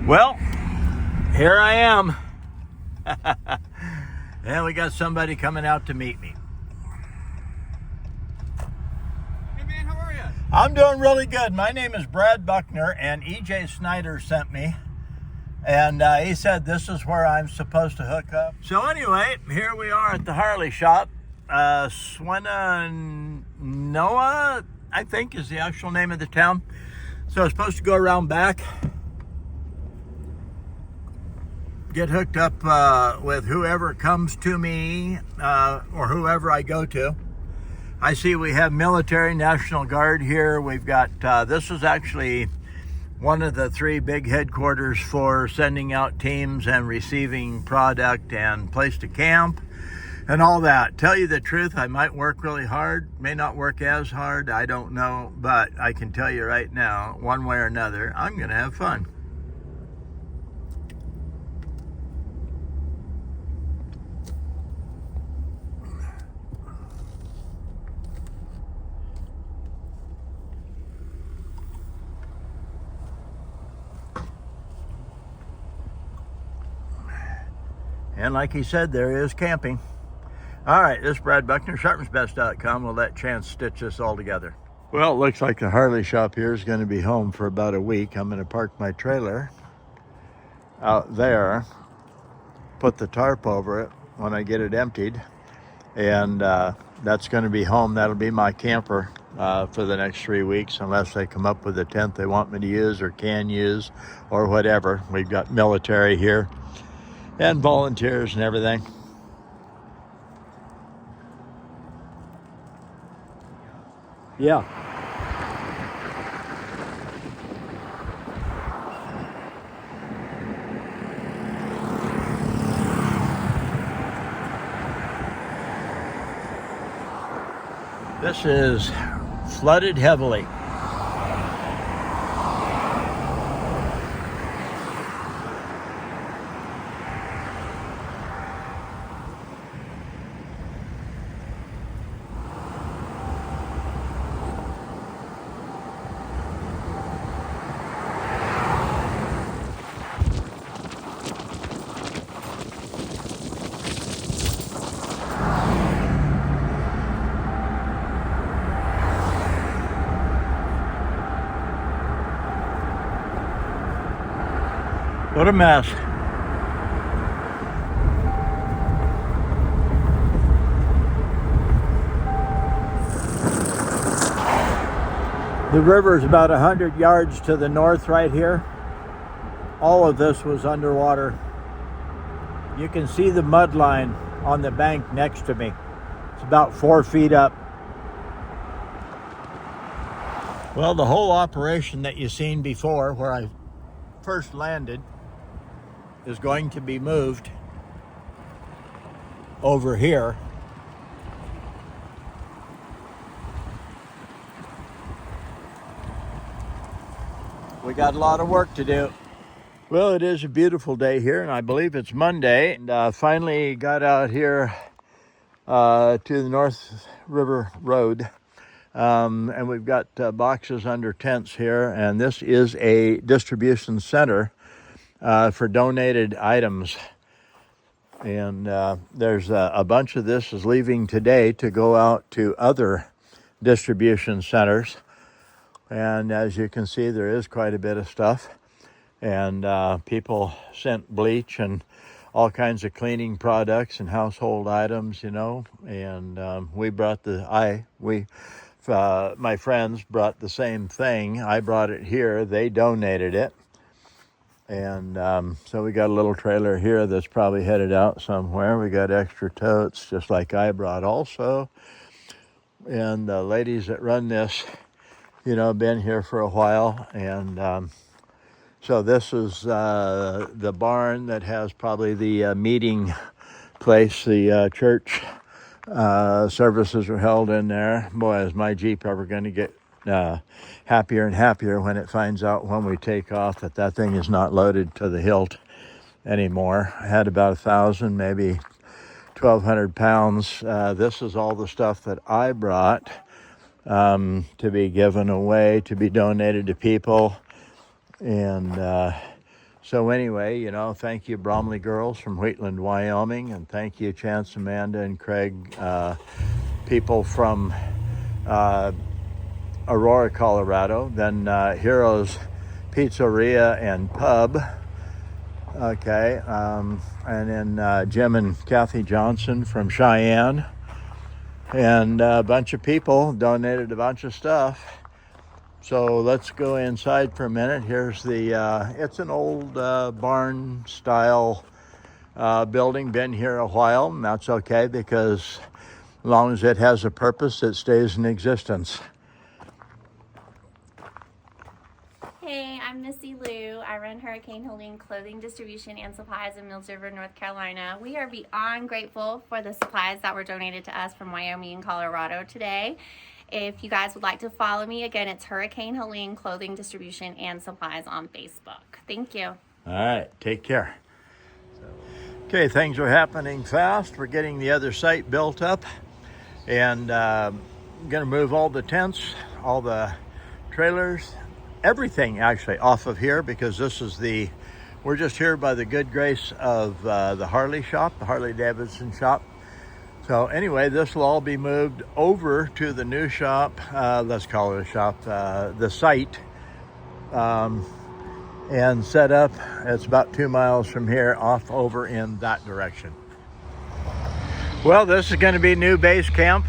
Well, here I am. And we got somebody coming out to meet me. Hey man, how are you? I'm doing really good. My name is Brad Buckner, and EJ Snyder sent me. And he said this is where I'm supposed to hook up. So anyway, here we are at the Harley shop. Swannanoa, I think, is the actual name of the town. So I'm supposed to go around back, get hooked up with whoever comes to me or whoever I go to. I see we have military, National Guard here. We've got, this is actually one of the three big headquarters for sending out teams and receiving product and place to camp and all that. Tell you the truth, I might work really hard, may not work as hard, I don't know, but I can tell you right now, one way or another, I'm gonna have fun. And like he said, there is camping. All right, this is Brad Buckner, sharpensbest.com. We'll let Chance stitch this all together. Well, it looks like the Harley shop here is going to be home for about a week. I'm going to park my trailer out there, put the tarp over it when I get it emptied, and that's going to be home. That'll be my camper for the next 3 weeks, unless they come up with a tent they want me to use or can use or whatever. We've got military here and volunteers and everything. Yeah. This is flooded heavily. What a mess. The river is about 100 yards to the north right here. All of this was underwater. You can see the mud line on the bank next to me. It's about 4 feet up. Well, the whole operation that you've seen before, where I first landed, is going to be moved over here. We got a lot of work to do. Well, it is a beautiful day here, and I believe it's Monday. And finally got out here to the North River Road. And we've got boxes under tents here, and this is a distribution center for donated items. And there's a bunch of this is leaving today to go out to other distribution centers. And as you can see, there is quite a bit of stuff. And people sent bleach and all kinds of cleaning products and household items, you know. And my friends brought the same thing. I brought it here. They donated it. And so we got a little trailer here that's probably headed out somewhere. We got extra totes, just like I brought also. And the ladies that run this, you know, been here for a while. And so this is the barn that has probably the meeting place. The church services are held in there. Boy, is my Jeep ever going to get happier and happier when it finds out when we take off that thing is not loaded to the hilt anymore. I had about 1,000, maybe 1,200 pounds. This is all the stuff that I brought to be given away, to be donated to people. And So anyway, you know, thank you, Bromley girls from Wheatland, Wyoming, and thank you, Chance, Amanda, and Craig, people from Aurora, Colorado. Then Heroes Pizzeria and Pub. Okay, and then Jim and Kathy Johnson from Cheyenne, and a bunch of people donated a bunch of stuff. So let's go inside for a minute. Here's the, it's an old barn style building, been here a while, and that's okay because as long as it has a purpose, it stays in existence. Hey, I'm Missy Lou. I run Hurricane Helene Clothing Distribution and Supplies in Mills River, North Carolina. We are beyond grateful for the supplies that were donated to us from Wyoming and Colorado today. If you guys would like to follow me, again, it's Hurricane Helene Clothing Distribution and Supplies on Facebook. Thank you. All right, take care. Okay, things are happening fast. We're getting the other site built up, and I'm going to move all the tents, all the trailers, everything actually off of here, because this is we're just here by the good grace of the Harley shop, the Harley Davidson shop. So anyway, this will all be moved over to the new shop, let's call it a shop, the site, and set up. It's about 2 miles from here, off over in that direction. Well, this is going to be new base camp.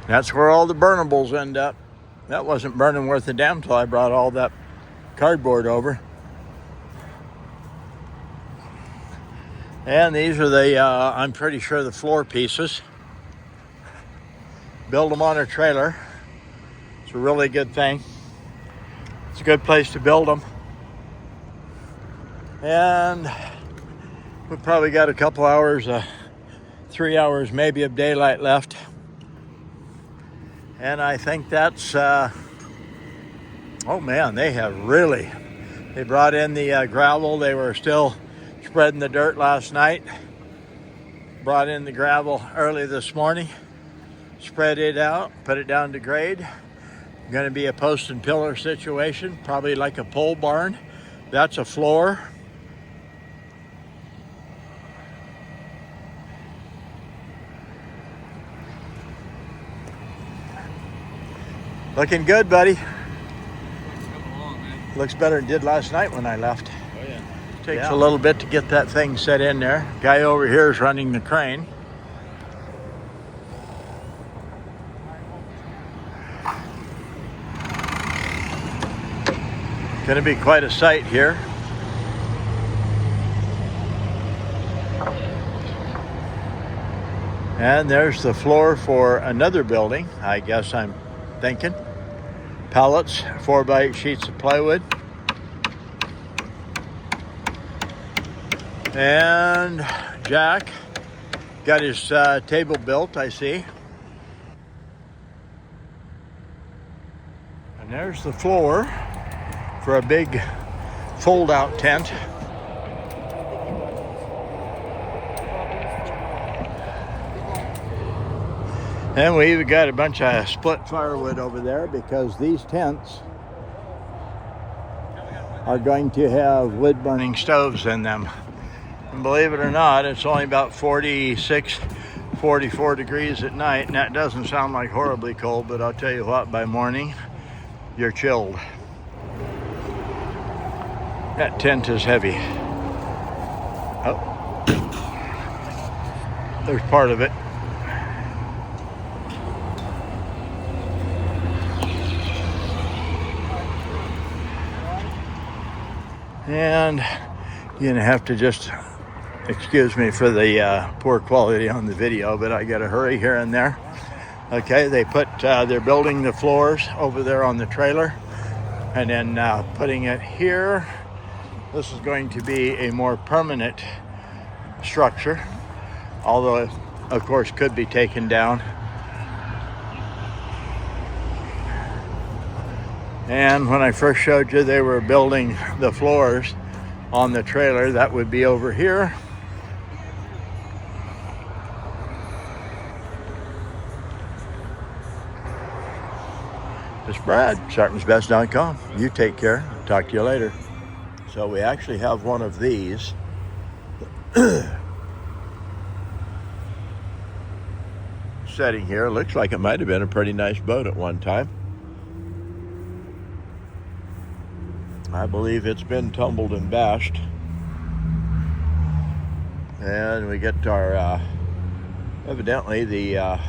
That's where all the burnables end up. That wasn't burning worth a damn till I brought all that cardboard over. And these are the, I'm pretty sure, the floor pieces. Build them on a trailer. It's a really good thing. It's a good place to build them. And we've probably got a couple hours, 3 hours maybe of daylight left. And I think that's, oh man, they brought in the gravel. They were still spreading the dirt last night. Brought in the gravel early this morning. Spread it out, put it down to grade. Going to be a post and pillar situation, probably like a pole barn. That's a floor. Looking good, buddy. Looks better than it did last night when I left. Oh yeah. Takes a little bit to get that thing set in there. Guy over here is running the crane. Going to be quite a sight here. And there's the floor for another building, I guess I'm thinking. Pallets, 4x8 sheets of plywood. And Jack got his table built, I see. And there's the floor for a big fold-out tent. And we even got a bunch of split firewood over there because these tents are going to have wood-burning stoves in them. And believe it or not, it's only about 46, 44 degrees at night, and that doesn't sound like horribly cold, but I'll tell you what, by morning, you're chilled. That tent is heavy. Oh, there's part of it. And you're gonna have to just excuse me for the poor quality on the video, but I gotta hurry here and there. Okay, they're building the floors over there on the trailer, and then putting it here. This is going to be a more permanent structure, although it, of course, could be taken down. And when I first showed you they were building the floors on the trailer, that would be over here. It's Brad, sharpensbest.com. You take care. Talk to you later. So we actually have one of these. Setting here. Looks like it might have been a pretty nice boat at one time. I believe it's been tumbled and bashed. And we get our, evidently the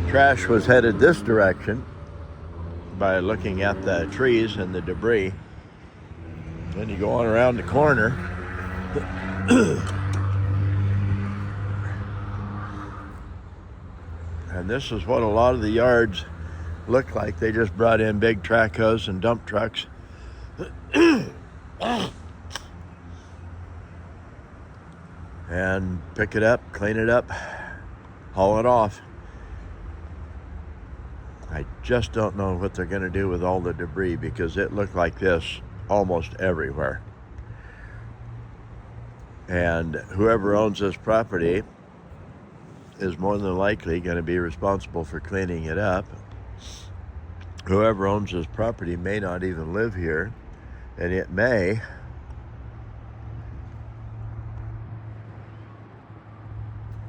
trash was headed this direction by looking at the trees and the debris. Then you go on around the corner. And this is what a lot of the yards look like. They just brought in big track hoes and dump trucks. And pick it up, clean it up, haul it off. I just don't know what they're going to do with all the debris because it looked like this almost everywhere. And whoever owns this property is more than likely going to be responsible for cleaning it up. Whoever owns this property may not even live here, and it may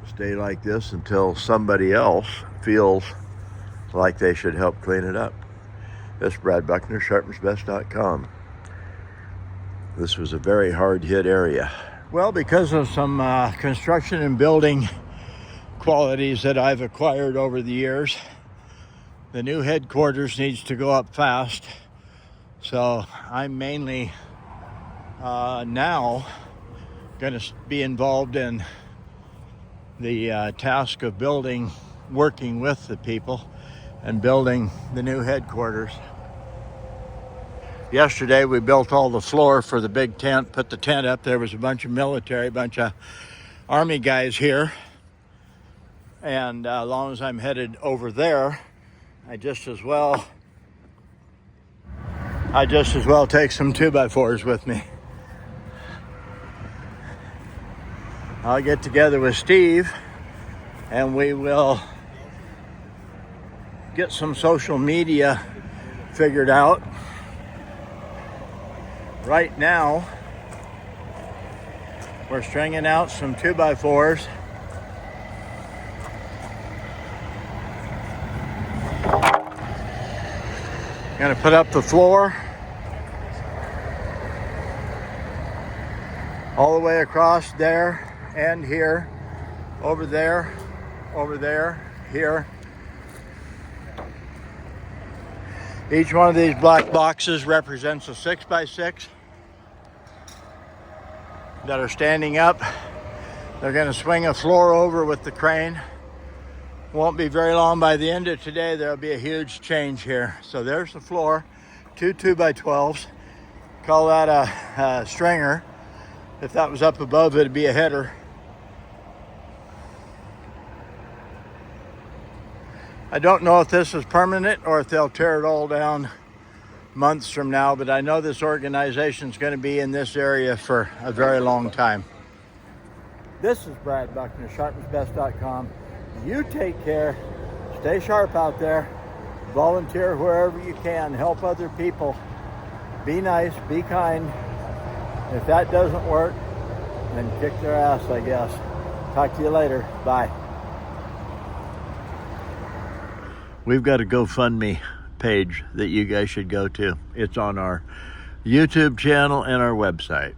stay like this until somebody else feels like they should help clean it up. This is Brad Buckner, sharpensbest.com. This was a very hard hit area. Well, because of some construction and building qualities that I've acquired over the years, the new headquarters needs to go up fast. So I'm mainly now going to be involved in the task of working with the people and building the new headquarters. Yesterday we built all the floor for the big tent, put the tent up. There was a bunch of military, bunch of Army guys here. And as long as I'm headed over there, I just as well take some 2x4s with me. I'll get together with Steve and we will get some social media figured out. Right now, we're stringing out some 2x4s. Gonna put up the floor all the way across there and here, over there, here. Each one of these black boxes represents a 6x6 that are standing up. They're going to swing a floor over with the crane. Won't be very long. By the end of today, there'll be a huge change here. So there's the floor, two 2x12s. Call that a stringer. If that was up above, it'd be a header. I don't know if this is permanent or if they'll tear it all down months from now, but I know this organization is going to be in this area for a very long time. This is Brad Buckner, sharpensbest.com. You take care. Stay sharp out there. Volunteer wherever you can. Help other people. Be nice. Be kind. If that doesn't work, then kick their ass, I guess. Talk to you later. Bye. We've got a GoFundMe page that you guys should go to. It's on our YouTube channel and our website.